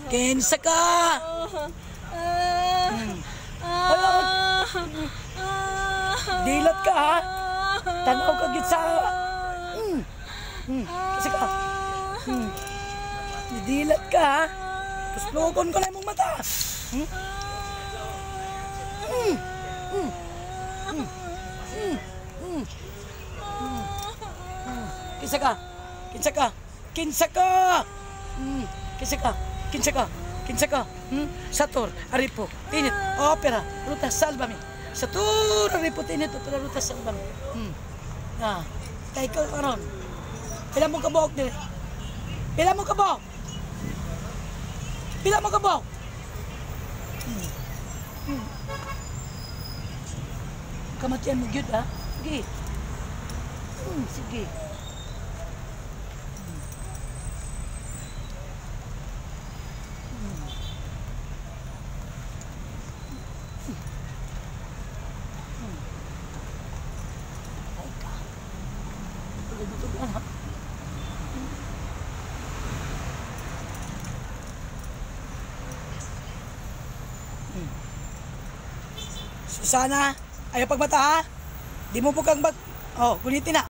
Kinsa ka? Dilat ka ha? Tanaw ka gid sa... Kinsa ka? Dilat ka ha? Tuslogon ko na imong mata. Kinsa ka? Kinsa ka? Kinsa ka? Kinsa ka? Kinsa ka? Kinsa ka? Satur, aripo, tinit, opera, ruta, salvami. Satur, aripo, tinit, opera, ruta, salvami. Kay ka karon. Pila mo kabok dire? Pila mo kabok? Pila mo kabok? Kamatian mo gyud ha? Sige. Sige. Ay ka. Tulog-tulogan ha? Susana, ayaw pagmata ha? Di mo po kang bag... Oh, gulitin na.